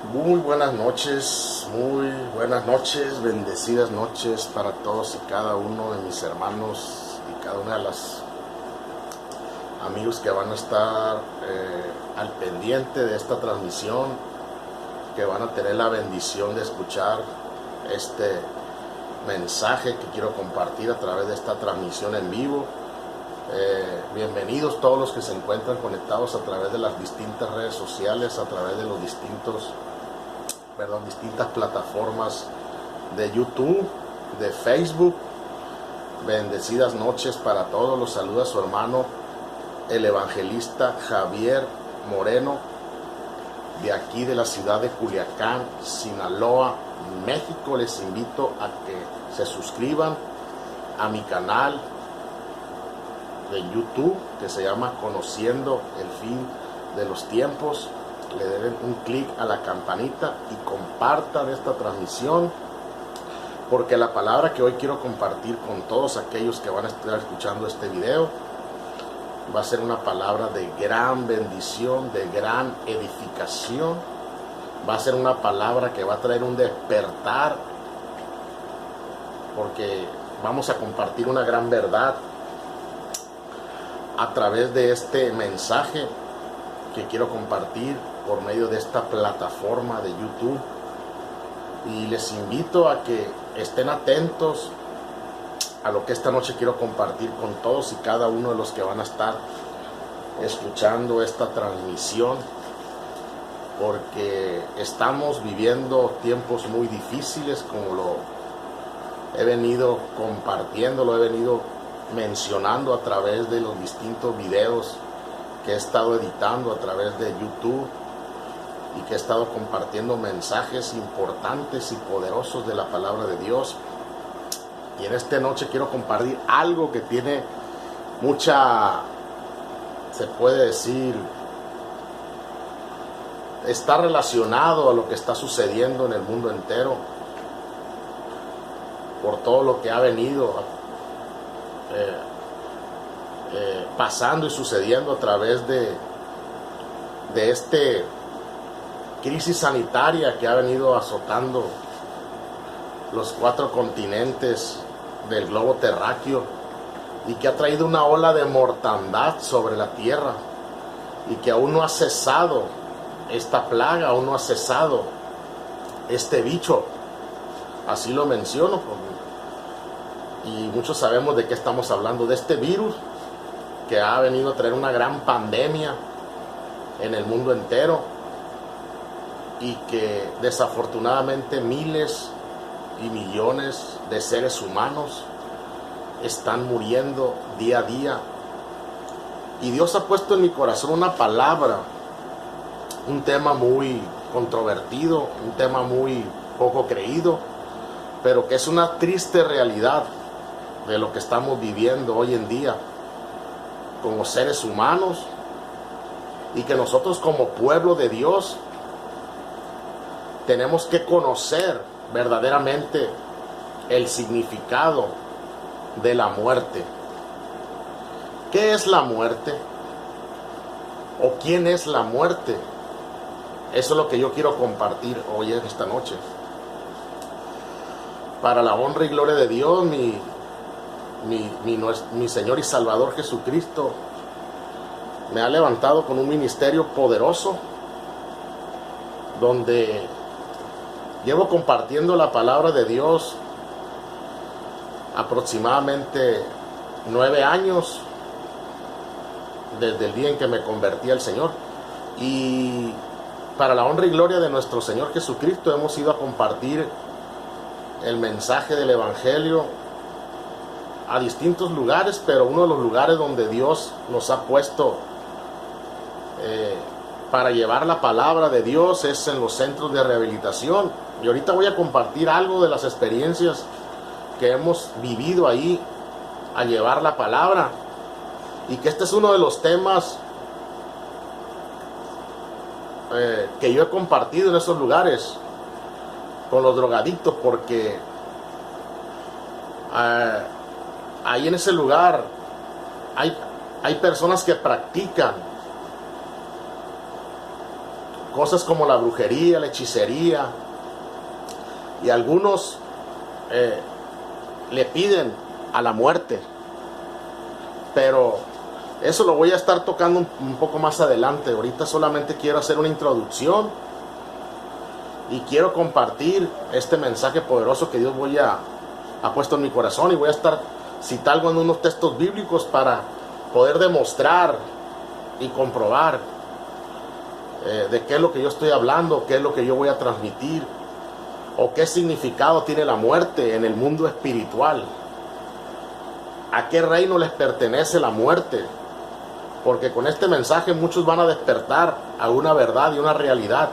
Muy buenas noches, bendecidas noches para todos y cada uno de mis hermanos y cada una de las amigos que van a estar al pendiente de esta transmisión, que van a tener la bendición de escuchar este mensaje que quiero compartir a través de esta transmisión en vivo. Bienvenidos todos los que se encuentran conectados a través de las distintas redes sociales, a través de los distintas plataformas de YouTube, de Facebook. Bendecidas noches para todos. Los saluda su hermano el evangelista Javier Moreno, de aquí de la ciudad de Culiacán, Sinaloa, México. Les invito a que se suscriban a mi canal de YouTube, que se llama Conociendo el Fin de los Tiempos. Le den un clic a la campanita y compartan esta transmisión, porque la palabra que hoy quiero compartir con todos aquellos que van a estar escuchando este video va a ser una palabra de gran bendición, de gran edificación. Va a ser una palabra que va a traer un despertar, porque vamos a compartir una gran verdad a través de este mensaje que quiero compartir por medio de esta plataforma de YouTube. Y les invito a que estén atentos a lo que esta noche quiero compartir con todos y cada uno de los que van a estar escuchando esta transmisión, porque estamos viviendo tiempos muy difíciles, como lo he venido compartiendo, lo he venido mencionando a través de los distintos videos que he estado editando a través de YouTube, y que he estado compartiendo mensajes importantes y poderosos de la palabra de Dios. Y en esta noche quiero compartir algo que tiene mucha, se puede decir, está relacionado a lo que está sucediendo en el mundo entero, por todo lo que ha venido pasando y sucediendo a través de este crisis sanitaria que ha venido azotando los 4 continentes del globo terráqueo, y que ha traído una ola de mortandad sobre la tierra, y que aún no ha cesado esta plaga, aún no ha cesado este bicho. Así lo menciono, y muchos sabemos de qué estamos hablando, de este virus que ha venido a traer una gran pandemia en el mundo entero, y que desafortunadamente miles y millones de seres humanos están muriendo día a día. Y Dios ha puesto en mi corazón una palabra, un tema muy controvertido, un tema muy poco creído, pero que es una triste realidad de lo que estamos viviendo hoy en día como seres humanos, y que nosotros como pueblo de Dios tenemos que conocer verdaderamente el significado de la muerte. ¿Qué es la muerte? ¿O quién es la muerte? Eso es lo que yo quiero compartir hoy en esta noche. Para la honra y gloria de Dios, mi Señor y Salvador Jesucristo me ha levantado con un ministerio poderoso, donde llevo compartiendo la palabra de Dios aproximadamente 9 años, desde el día en que me convertí al Señor. Y para la honra y gloria de nuestro Señor Jesucristo hemos ido a compartir el mensaje del Evangelio a distintos lugares, pero uno de los lugares donde Dios nos ha puesto para llevar la palabra de Dios es en los centros de rehabilitación. Y ahorita voy a compartir algo de las experiencias que hemos vivido ahí a llevar la palabra, y que este es uno de los temas que yo he compartido en esos lugares con los drogadictos, porque ahí en ese lugar hay personas que practican cosas como la brujería, la hechicería, y algunos le piden a la muerte. Pero eso lo voy a estar tocando un poco más adelante. Ahorita solamente quiero hacer una introducción y quiero compartir este mensaje poderoso que Dios ha puesto en mi corazón, y voy a estar citando unos textos bíblicos para poder demostrar y comprobar de qué es lo que yo estoy hablando, qué es lo que yo voy a transmitir, o qué significado tiene la muerte en el mundo espiritual. ¿A qué reino les pertenece la muerte? Porque con este mensaje muchos van a despertar a una verdad y una realidad.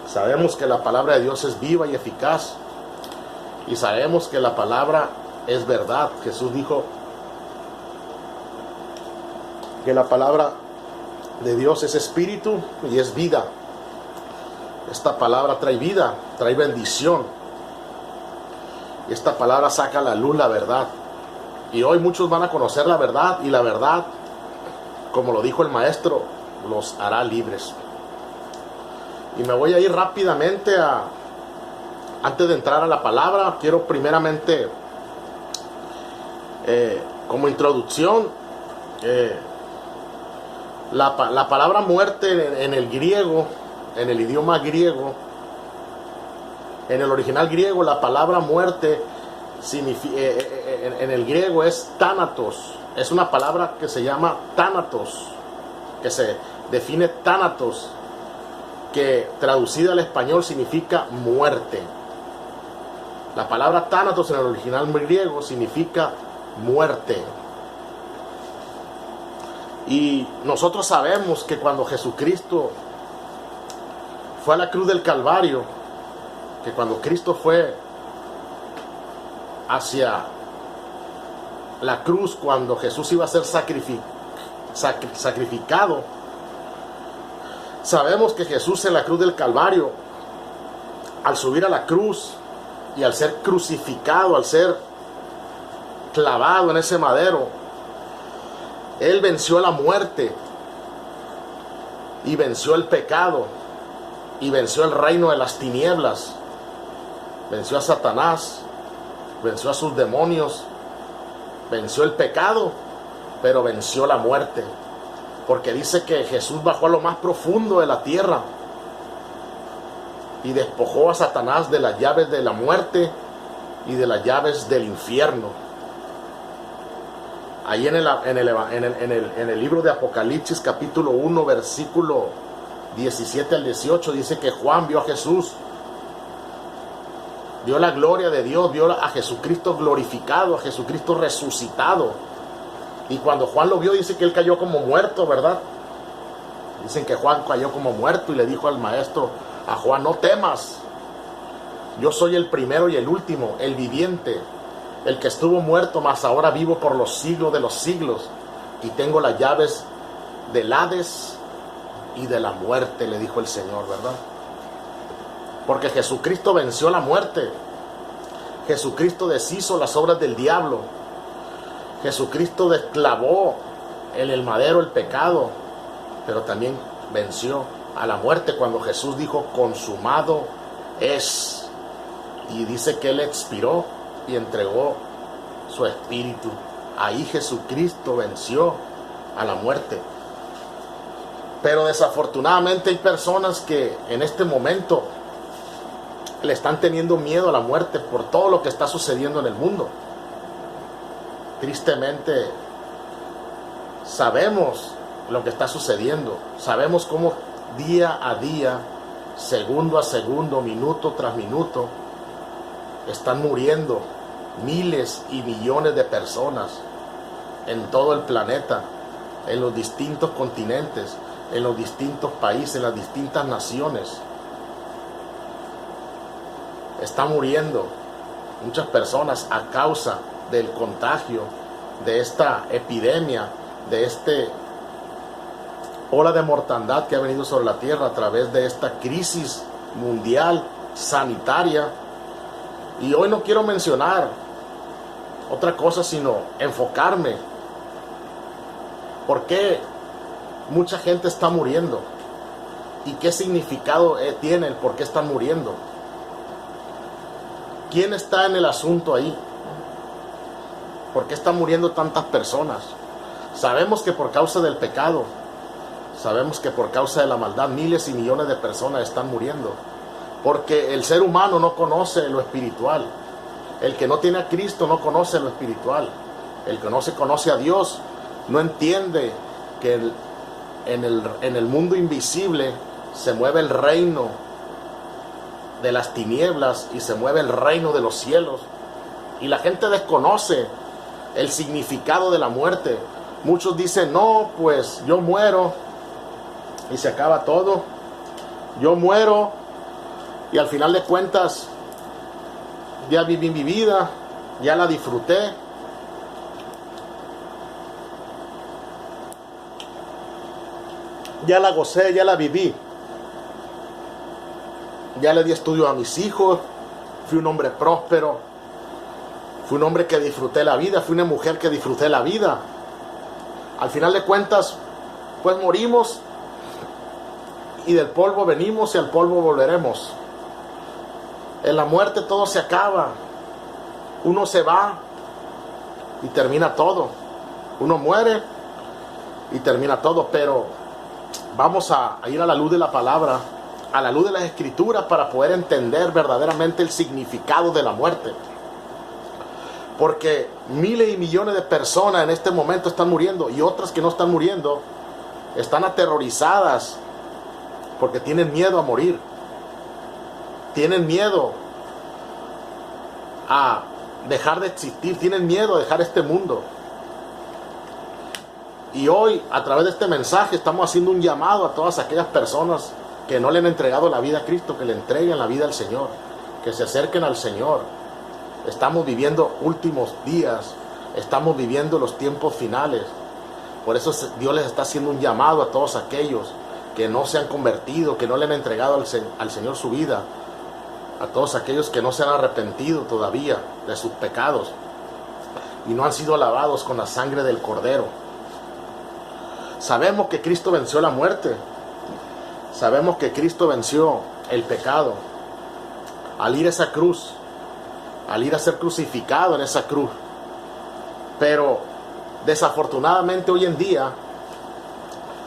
Sabemos que la palabra de Dios es viva y eficaz, y sabemos que la palabra es verdad. Jesús dijo que la palabra de Dios es espíritu y es vida. Esta palabra trae vida, trae bendición, y esta palabra saca a la luz la verdad. Y hoy muchos van a conocer la verdad, y la verdad, como lo dijo el maestro, los hará libres. Y me voy a ir rápidamente antes de entrar a la palabra, quiero primeramente, como introducción, la palabra muerte en el griego, en el idioma griego, en el original griego, la palabra muerte en el griego es thanatos. Es una palabra que se llama thanatos, que se define thanatos, que traducida al español significa muerte. La palabra thanatos en el original griego significa muerte. Y nosotros sabemos que cuando Jesucristo fue a la cruz del Calvario, que cuando Cristo fue hacia la cruz, cuando Jesús iba a ser sacrificado, sabemos que Jesús en la cruz del Calvario, al subir a la cruz y al ser crucificado, al ser clavado en ese madero, Él venció la muerte y venció el pecado y venció el reino de las tinieblas, venció a Satanás, venció a sus demonios, venció el pecado, pero venció la muerte. Porque dice que Jesús bajó a lo más profundo de la tierra y despojó a Satanás de las llaves de la muerte y de las llaves del infierno. Ahí en el libro de Apocalipsis capítulo 1 versículo 17 al 18 dice que Juan vio a Jesús, vio la gloria de Dios, vio a Jesucristo glorificado, a Jesucristo resucitado. Y cuando Juan lo vio, dice que él cayó como muerto, ¿verdad? Dicen que Juan cayó como muerto y le dijo al maestro, a Juan: no temas, yo soy el primero y el último, el viviente, el que estuvo muerto, mas ahora vivo por los siglos de los siglos, y tengo las llaves del Hades y de la muerte, le dijo el Señor, ¿verdad? Porque Jesucristo venció la muerte, Jesucristo deshizo las obras del diablo, Jesucristo desclavó en el madero el pecado, pero también venció a la muerte cuando Jesús dijo: consumado es. Y dice que Él expiró y entregó su espíritu. Ahí Jesucristo venció a la muerte. Pero desafortunadamente hay personas que en este momento le están teniendo miedo a la muerte por todo lo que está sucediendo en el mundo. Tristemente sabemos lo que está sucediendo, sabemos cómo día a día, segundo a segundo, minuto tras minuto, están muriendo miles y millones de personas en todo el planeta, en los distintos continentes, en los distintos países, en las distintas naciones. Están muriendo muchas personas a causa del contagio de esta epidemia, de este ola de mortandad que ha venido sobre la tierra a través de esta crisis mundial sanitaria. Y hoy no quiero mencionar otra cosa, sino enfocarme por qué mucha gente está muriendo. ¿Y qué significado tiene el por qué están muriendo? ¿Quién está en el asunto ahí? ¿Por qué están muriendo tantas personas? Sabemos que por causa del pecado, sabemos que por causa de la maldad, miles y millones de personas están muriendo. Porque el ser humano no conoce lo espiritual. El que no tiene a Cristo no conoce lo espiritual. El que no se conoce a Dios no entiende que en el mundo invisible se mueve el reino de las tinieblas y se mueve el reino de los cielos. Y la gente desconoce el significado de la muerte. Muchos dicen, no, pues yo muero y se acaba todo. Yo muero y al final de cuentas ya viví mi vida, ya la disfruté. Ya la gocé, ya la viví. Ya le di estudio a mis hijos, fui un hombre próspero, fui un hombre que disfruté la vida, fui una mujer que disfruté la vida. Al final de cuentas, pues morimos y del polvo venimos y al polvo volveremos. En la muerte todo se acaba. Uno se va y termina todo. Uno muere y termina todo, pero vamos a ir a la luz de la palabra, a la luz de las escrituras, para poder entender verdaderamente el significado de la muerte. Porque miles y millones de personas en este momento están muriendo, y otras que no están muriendo están aterrorizadas porque tienen miedo a morir. Tienen miedo a dejar de existir, tienen miedo a dejar este mundo. Y hoy, a través de este mensaje, estamos haciendo un llamado a todas aquellas personas que no le han entregado la vida a Cristo, que le entreguen la vida al Señor, que se acerquen al Señor. Estamos viviendo últimos días, estamos viviendo los tiempos finales. Por eso Dios les está haciendo un llamado a todos aquellos que no se han convertido, que no le han entregado al Señor su vida, a todos aquellos que no se han arrepentido todavía de sus pecados y no han sido lavados con la sangre del Cordero. Sabemos que Cristo venció la muerte. Sabemos que Cristo venció el pecado al ir a esa cruz, al ir a ser crucificado en esa cruz. Pero desafortunadamente hoy en día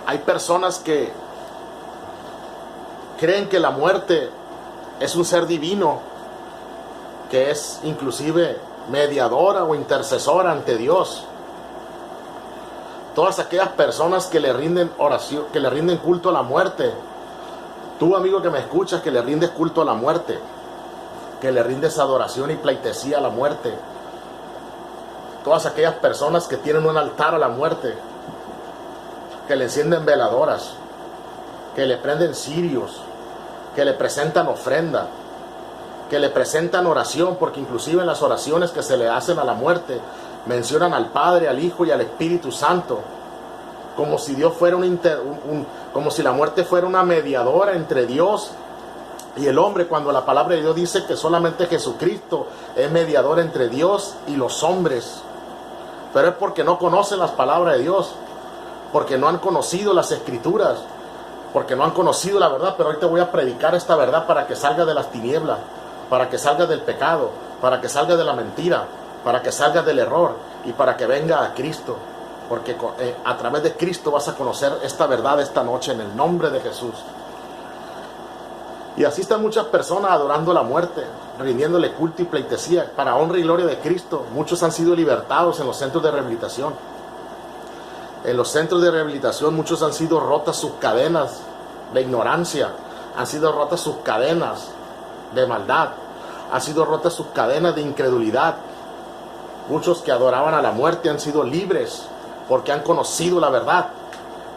hay personas que creen que la muerte es un ser divino, que es inclusive mediadora o intercesora ante Dios. Todas aquellas personas que le rinden oración, que le rinden culto a la muerte. Tú, amigo que me escuchas, que le rindes culto a la muerte, que le rindes adoración y pleitesía a la muerte. Todas aquellas personas que tienen un altar a la muerte, que le encienden veladoras, que le prenden cirios, que le presentan ofrenda, que le presentan oración, porque inclusive en las oraciones que se le hacen a la muerte mencionan al Padre, al Hijo y al Espíritu Santo, como si Dios fuera como si la muerte fuera una mediadora entre Dios y el hombre, cuando la palabra de Dios dice que solamente Jesucristo es mediador entre Dios y los hombres. Pero es porque no conocen las palabras de Dios, porque no han conocido las escrituras, porque no han conocido la verdad. Pero hoy te voy a predicar esta verdad para que salga de las tinieblas, para que salga del pecado, para que salga de la mentira, para que salgas del error y para que venga a Cristo. Porque a través de Cristo vas a conocer esta verdad esta noche en el nombre de Jesús. Y así están muchas personas adorando la muerte, rindiéndole culto y pleitesía para honra y gloria de Cristo. Muchos han sido libertados en los centros de rehabilitación. En los centros de rehabilitación muchos han sido rotas sus cadenas de ignorancia, han sido rotas sus cadenas de maldad, han sido rotas sus cadenas de incredulidad. Muchos que adoraban a la muerte han sido libres porque han conocido la verdad,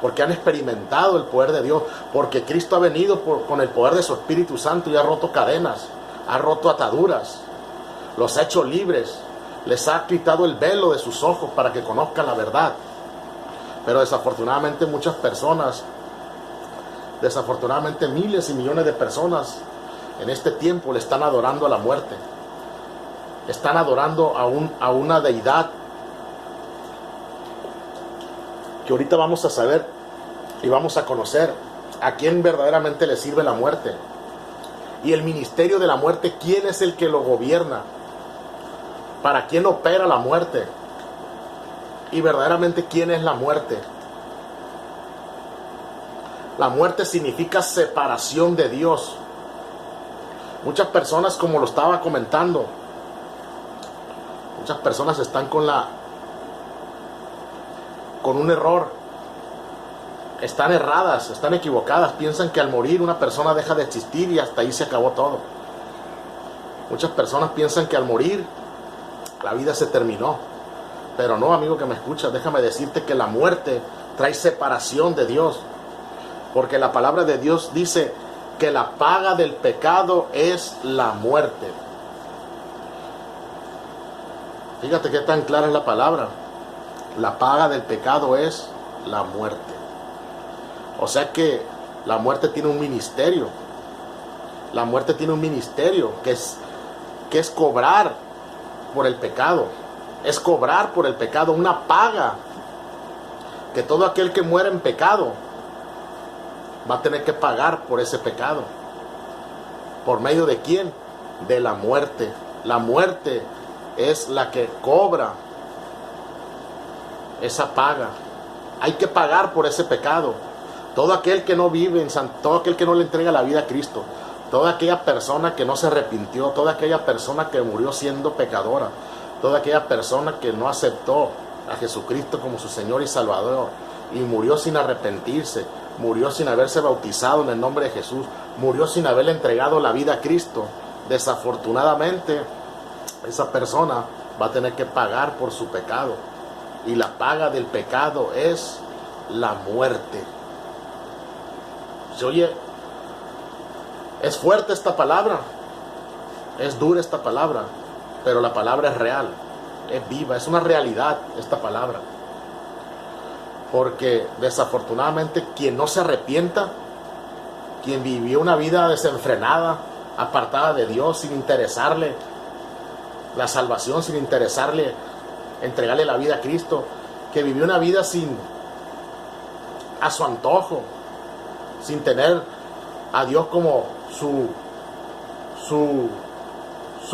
porque han experimentado el poder de Dios, porque Cristo ha venido con el poder de su Espíritu Santo y ha roto cadenas, ha roto ataduras, los ha hecho libres, les ha quitado el velo de sus ojos para que conozcan la verdad. Pero desafortunadamente muchas personas, desafortunadamente miles y millones de personas en este tiempo le están adorando a la muerte. Están adorando a una deidad que ahorita vamos a saber y vamos a conocer ¿A quién verdaderamente le sirve la muerte? Y el ministerio de la muerte, ¿quién es el que lo gobierna? ¿Para quién opera la muerte? Y verdaderamente, ¿quién es la muerte? La muerte significa separación de Dios. Muchas personas, como lo estaba comentando, muchas personas están con un error. Están erradas, están equivocadas. Piensan que al morir una persona deja de existir y hasta ahí se acabó todo. Muchas personas piensan que al morir la vida se terminó. Pero no, amigo que me escuchas, déjame decirte que la muerte trae separación de Dios. Porque la palabra de Dios dice que la paga del pecado es la muerte. Fíjate qué tan clara es la palabra. La paga del pecado es la muerte. O sea que la muerte tiene un ministerio. La muerte tiene un ministerio que es cobrar por el pecado. Es cobrar por el pecado una paga. Que todo aquel que muere en pecado va a tener que pagar por ese pecado. ¿Por medio de quién? De la muerte. La muerte es la que cobra esa paga. Hay que pagar por ese pecado. Todo aquel que no vive todo aquel que no le entrega la vida a Cristo, toda aquella persona que no se arrepintió, toda aquella persona que murió siendo pecadora, toda aquella persona que no aceptó a Jesucristo como su Señor y Salvador y murió sin arrepentirse, murió sin haberse bautizado en el nombre de Jesús, murió sin haberle entregado la vida a Cristo, desafortunadamente esa persona va a tener que pagar por su pecado. Y la paga del pecado es la muerte. Se oye, es fuerte esta palabra, es dura esta palabra, pero la palabra es real, es viva, es una realidad esta palabra. Porque desafortunadamente quien no se arrepienta, quien vivió una vida desenfrenada, apartada de Dios, sin interesarle la salvación, sin interesarle entregarle la vida a Cristo, que vivió una vida a su antojo, sin tener a Dios como su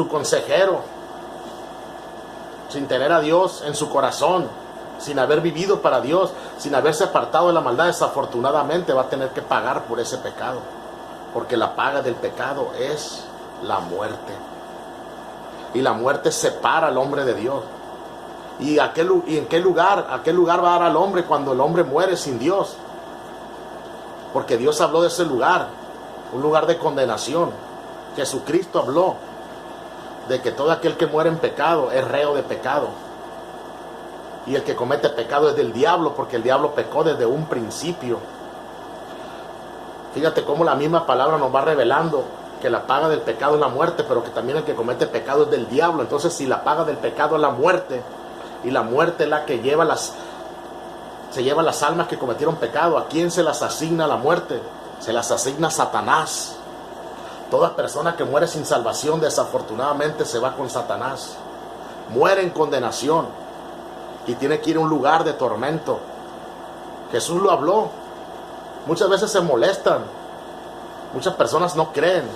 consejero, sin tener a Dios en su corazón, sin haber vivido para Dios, sin haberse apartado de la maldad, desafortunadamente va a tener que pagar por ese pecado, porque la paga del pecado es la muerte. Y la muerte separa al hombre de Dios. ¿Y en qué lugar va a dar al hombre cuando el hombre muere sin Dios? Porque Dios habló de ese lugar, un lugar de condenación. Jesucristo habló de que todo aquel que muere en pecado es reo de pecado. Y el que comete pecado es del diablo, porque el diablo pecó desde un principio. Fíjate cómo la misma palabra nos va revelando que la paga del pecado es la muerte, pero que también el que comete pecado es del diablo. Entonces, si la paga del pecado es la muerte, y la muerte es la que se lleva las almas que cometieron pecado, ¿a quién se las asigna la muerte? Se las asigna a Satanás. Toda persona que muere sin salvación, desafortunadamente se va con Satanás. Muere en condenación y tiene que ir a un lugar de tormento. Jesús lo habló. Muchas veces se molestan. Muchas personas no creen.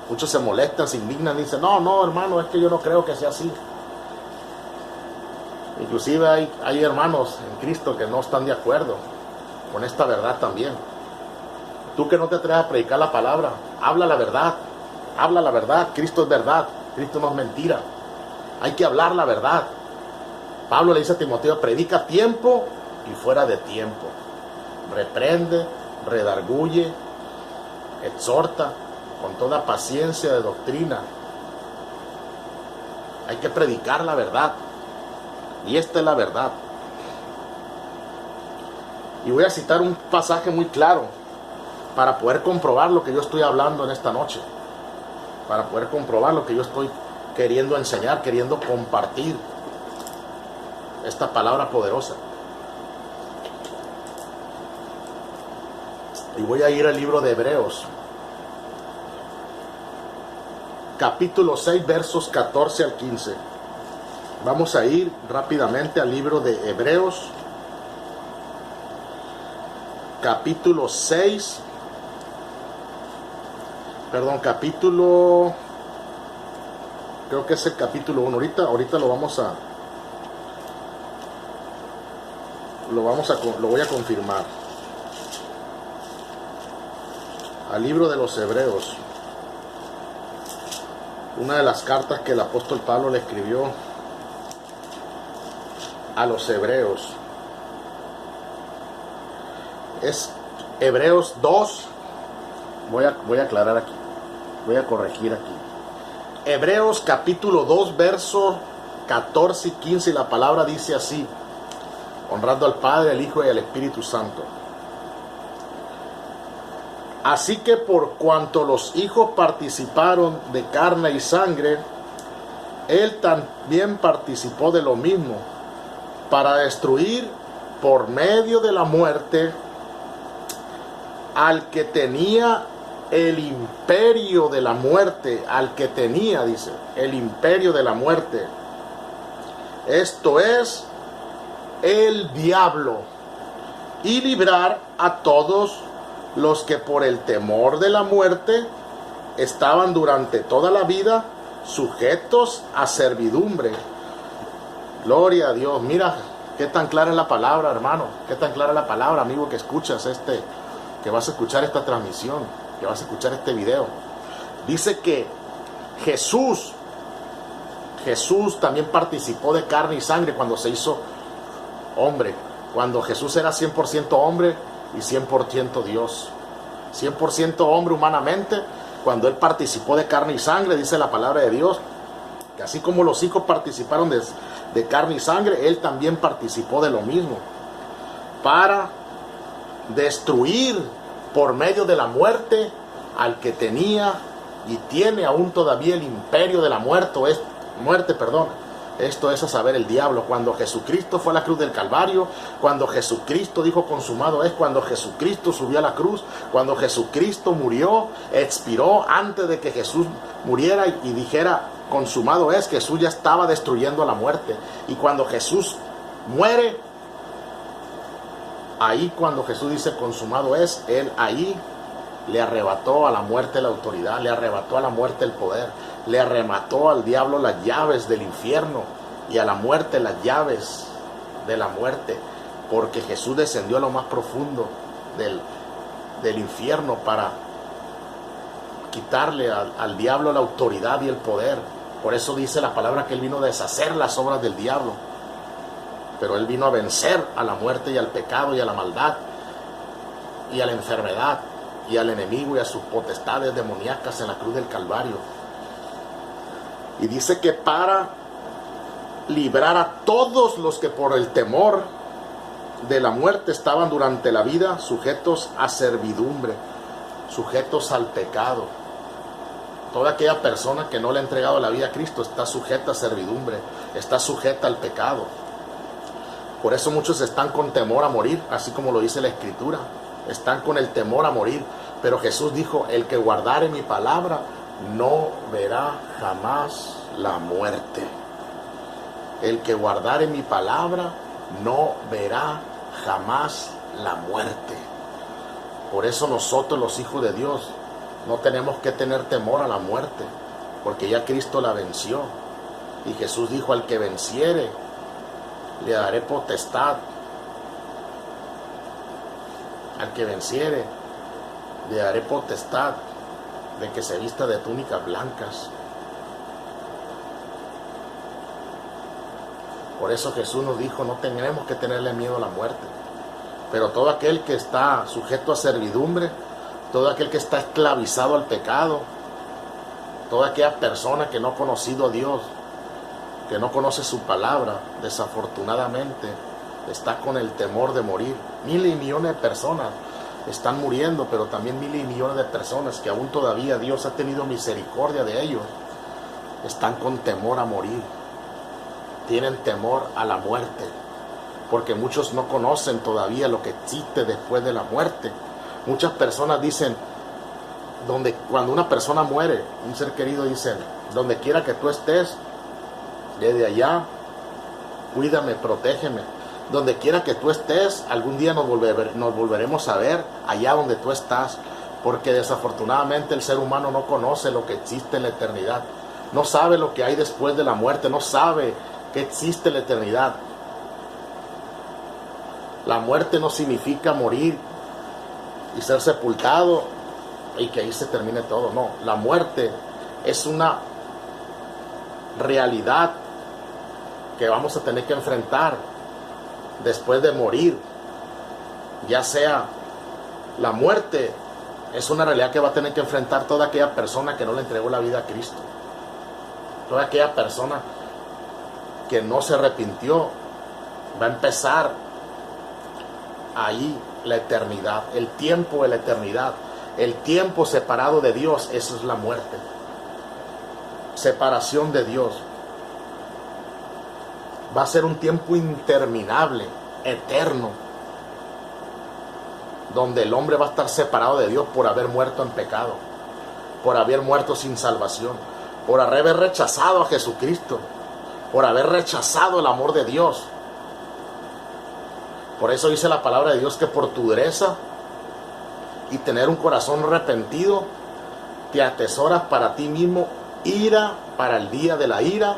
Muchos se molestan, se indignan y dicen, no, hermano, es que yo no creo que sea así. Inclusive hay hermanos en Cristo que no están de acuerdo con esta verdad también. Tú que no te atreves a predicar la palabra, habla la verdad, Cristo es verdad, Cristo no es mentira. Hay que hablar la verdad. Pablo le dice a Timoteo, predica a tiempo y fuera de tiempo. Reprende, redarguye, exhorta con toda paciencia de doctrina. Hay que predicar la verdad. Y esta es la verdad. Y voy a citar un pasaje muy claro para poder comprobar lo que yo estoy hablando en esta noche. Para poder comprobar lo que yo estoy queriendo enseñar, queriendo compartir esta palabra poderosa. Y voy a ir al libro de Hebreos, capítulo 6, versos 14 al 15. Vamos a ir rápidamente al libro de Hebreos, capítulo 6, perdón, capítulo, creo que es el capítulo 1, ahorita lo voy a confirmar. Al libro de los Hebreos, una de las cartas que el apóstol Pablo le escribió a los hebreos, es Hebreos 2, voy a aclarar aquí, voy a corregir aquí. Hebreos capítulo 2, versos 14 y 15, y la palabra dice así: honrando al Padre, al Hijo y al Espíritu Santo. Así que por cuanto los hijos participaron de carne y sangre, Él también participó de lo mismo, para destruir por medio de la muerte al que tenía el imperio de la muerte, al que tenía, dice, el imperio de la muerte. Esto es el diablo, y librar a todos los que por el temor de la muerte estaban durante toda la vida sujetos a servidumbre. Gloria a Dios. Mira qué tan clara es la palabra, hermano, qué tan clara es la palabra, amigo, que escuchas que vas a escuchar esta transmisión, que vas a escuchar este video. Dice que Jesús también participó de carne y sangre cuando se hizo hombre, cuando Jesús era 100% hombre y 100% Dios. 100% hombre humanamente, cuando Él participó de carne y sangre, dice la palabra de Dios, que así como los hijos participaron de carne y sangre, Él también participó de lo mismo, para destruir por medio de la muerte al que tenía y tiene aún todavía el imperio de la muerte, esto es a saber, el diablo. Cuando Jesucristo fue a la cruz del Calvario, cuando Jesucristo dijo consumado es, cuando Jesucristo subió a la cruz, cuando Jesucristo murió, expiró, antes de que Jesús muriera y dijera consumado es, Jesús ya estaba destruyendo la muerte. Y cuando Jesús muere, ahí cuando Jesús dice consumado es, Él ahí le arrebató a la muerte la autoridad, le arrebató a la muerte el poder, le arrebató al diablo las llaves del infierno y a la muerte las llaves de la muerte, porque Jesús descendió a lo más profundo del infierno para quitarle al diablo la autoridad y el poder. Por eso dice la palabra que Él vino a deshacer las obras del diablo, pero Él vino a vencer a la muerte y al pecado y a la maldad y a la enfermedad y al enemigo y a sus potestades demoníacas en la cruz del Calvario. Y dice que para librar a todos los que por el temor de la muerte estaban durante la vida sujetos a servidumbre, sujetos al pecado. Toda aquella persona que no le ha entregado la vida a Cristo está sujeta a servidumbre, está sujeta al pecado. Por eso muchos están con temor a morir, así como lo dice la Escritura. Están con el temor a morir. Pero Jesús dijo, el que guardare mi palabra no verá jamás la muerte. El que guardare mi palabra no verá jamás la muerte. Por eso nosotros, los hijos de Dios, no tenemos que tener temor a la muerte, porque ya Cristo la venció. Y Jesús dijo, al que venciere, le daré potestad. Al que venciere, le daré potestad de que se vista de túnicas blancas. Por eso Jesús nos dijo, no tenemos que tenerle miedo a la muerte. Pero todo aquel que está sujeto a servidumbre, todo aquel que está esclavizado al pecado, toda aquella persona que no ha conocido a Dios, que no conoce su palabra, desafortunadamente está con el temor de morir. Miles y millones de personas están muriendo, pero también miles y millones de personas que aún todavía Dios ha tenido misericordia de ellos, están con temor a morir, tienen temor a la muerte, porque muchos no conocen todavía lo que existe después de la muerte. Muchas personas dicen, cuando una persona muere, un ser querido, dicen, donde quiera que tú estés, desde allá, cuídame, protégeme. Donde quiera que tú estés, algún día nos volveremos a ver allá donde tú estás, porque desafortunadamente el ser humano no conoce lo que existe en la eternidad, no sabe lo que hay después de la muerte, no sabe que existe la eternidad. La muerte no significa morir y ser sepultado y que ahí se termine todo, no. La muerte es una realidad que vamos a tener que enfrentar después de morir. Ya sea la muerte, es una realidad que va a tener que enfrentar toda aquella persona que no le entregó la vida a Cristo, toda aquella persona que no se arrepintió. Va a empezar ahí la eternidad, el tiempo de la eternidad, el tiempo separado de Dios. Eso es la muerte, separación de Dios. Va a ser un tiempo interminable, eterno, donde el hombre va a estar separado de Dios por haber muerto en pecado, por haber muerto sin salvación, por haber rechazado a Jesucristo, por haber rechazado el amor de Dios. Por eso dice la palabra de Dios que por tu dureza y tener un corazón arrepentido, te atesoras para ti mismo ira para el día de la ira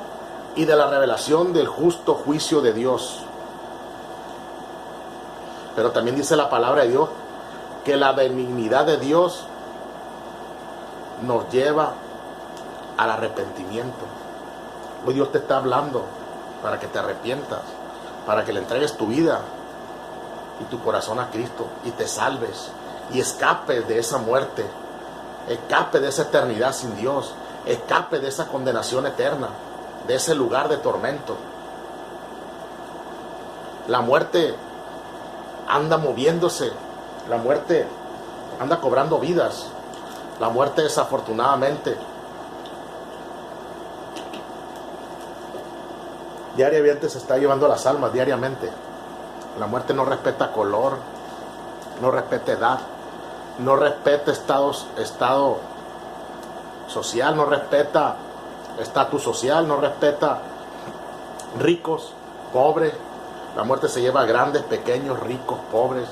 y de la revelación del justo juicio de Dios. Pero también dice la palabra de Dios que la benignidad de Dios nos lleva al arrepentimiento. Hoy Dios te está hablando para que te arrepientas, para que le entregues tu vida y tu corazón a Cristo y te salves y escapes de esa muerte, escape de esa eternidad sin Dios, escape de esa condenación eterna, de ese lugar de tormento. La muerte anda moviéndose, la muerte anda cobrando vidas, la muerte desafortunadamente diariamente se está llevando las almas, diariamente. La muerte no respeta color, no respeta edad, no respeta estado social, no respeta estatus social, no respeta ricos, pobres. La muerte se lleva a grandes, pequeños, ricos, pobres.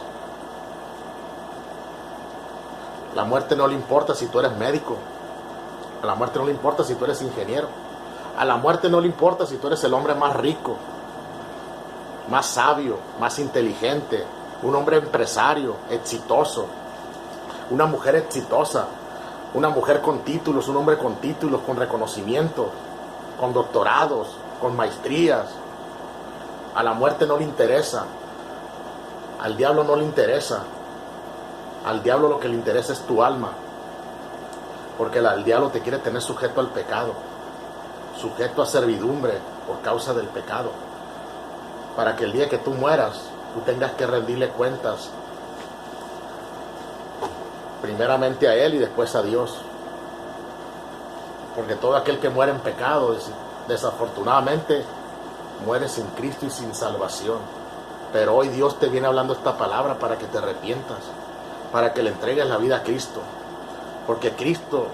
La muerte no le importa si tú eres médico, a la muerte no le importa si tú eres ingeniero, a la muerte no le importa si tú eres el hombre más rico, más sabio, más inteligente, un hombre empresario, exitoso, una mujer exitosa, una mujer con títulos, un hombre con títulos, con reconocimiento, con doctorados, con maestrías. A la muerte no le interesa, al diablo no le interesa, al diablo lo que le interesa es tu alma, porque el diablo te quiere tener sujeto al pecado, sujeto a servidumbre por causa del pecado, para que el día que tú mueras, tú tengas que rendirle cuentas, primeramente a Él y después a Dios. Porque todo aquel que muere en pecado, desafortunadamente, muere sin Cristo y sin salvación. Pero hoy Dios te viene hablando esta palabra para que te arrepientas, para que le entregues la vida a Cristo. Porque Cristo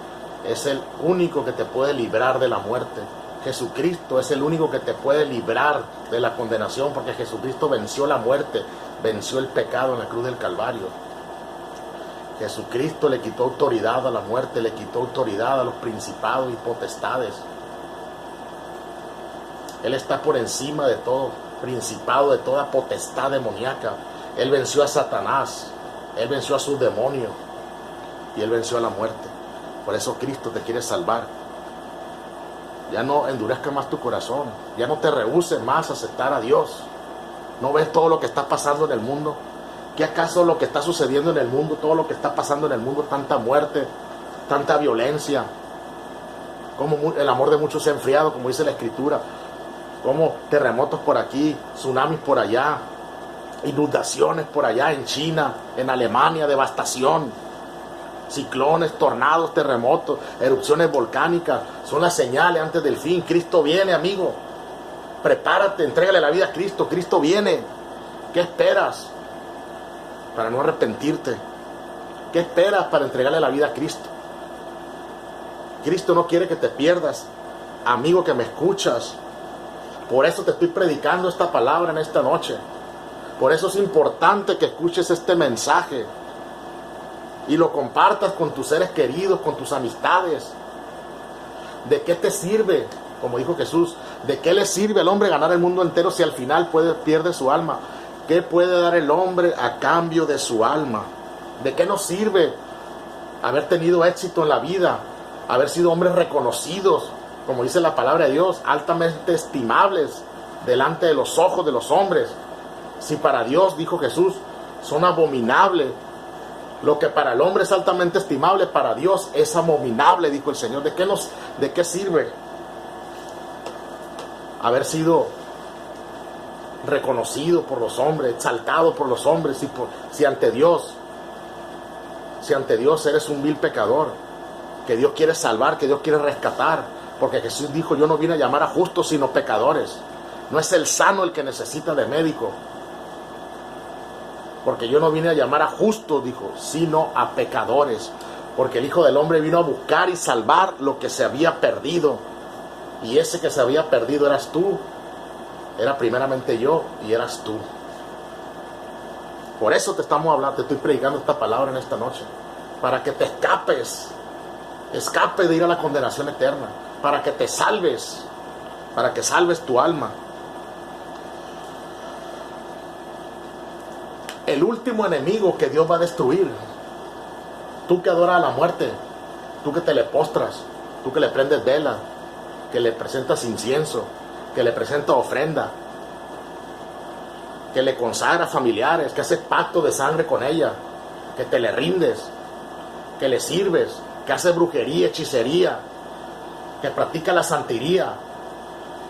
es el único que te puede librar de la muerte. Jesucristo es el único que te puede librar de la condenación, porque Jesucristo venció la muerte, venció el pecado en la cruz del Calvario. Jesucristo le quitó autoridad a la muerte, le quitó autoridad a los principados y potestades. Él está por encima de todo principado, de toda potestad demoníaca. Él venció a Satanás, Él venció a sus demonios y Él venció a la muerte. Por eso Cristo te quiere salvar. Ya no endurezca más tu corazón, ya no te rehúses más a aceptar a Dios. ¿No ves todo lo que está pasando en el mundo? ¿Qué acaso lo que está sucediendo en el mundo, todo lo que está pasando en el mundo, tanta muerte, tanta violencia, como el amor de muchos se ha enfriado, como dice la Escritura, como terremotos por aquí, tsunamis por allá, inundaciones por allá en China, en Alemania, devastación, ciclones, tornados, terremotos, erupciones volcánicas, son las señales antes del fin. Cristo viene, amigo. Prepárate, entrégale la vida a Cristo. Cristo viene. ¿Qué esperas para no arrepentirte? ¿Qué esperas para entregarle la vida a Cristo? Cristo no quiere que te pierdas, amigo que me escuchas. Por eso te estoy predicando esta palabra en esta noche. Por eso es importante que escuches este mensaje y lo compartas con tus seres queridos, con tus amistades. ¿De qué te sirve? Como dijo Jesús, ¿de qué le sirve al hombre ganar el mundo entero si al final pierde su alma? ¿Qué puede dar el hombre a cambio de su alma? ¿De qué nos sirve haber tenido éxito en la vida? Haber sido hombres reconocidos, como dice la palabra de Dios, altamente estimables delante de los ojos de los hombres. Si para Dios, dijo Jesús, son abominables, lo que para el hombre es altamente estimable, para Dios es abominable, dijo el Señor. ¿De qué sirve haber sido reconocido por los hombres, exaltado por los hombres, si ante Dios eres un vil pecador, que Dios quiere salvar, que Dios quiere rescatar? Porque Jesús dijo, yo no vine a llamar a justos sino pecadores. No es el sano el que necesita de médico, porque yo no vine a llamar a justos, dijo, sino a pecadores, porque el Hijo del Hombre vino a buscar y salvar lo que se había perdido, y ese que se había perdido eras tú, era primeramente yo y eras tú. Por eso te estamos hablando, te estoy predicando esta palabra en esta noche, para que te escape de ir a la condenación eterna, para que te salves, para que salves tu alma. El último enemigo que Dios va a destruir, tú que adoras a la muerte, tú que te le postras, tú que le prendes vela, que le presentas incienso, que le presentas ofrenda, que le consagras familiares, que haces pacto de sangre con ella, que te le rindes, que le sirves, que haces brujería, hechicería, que practica la santería,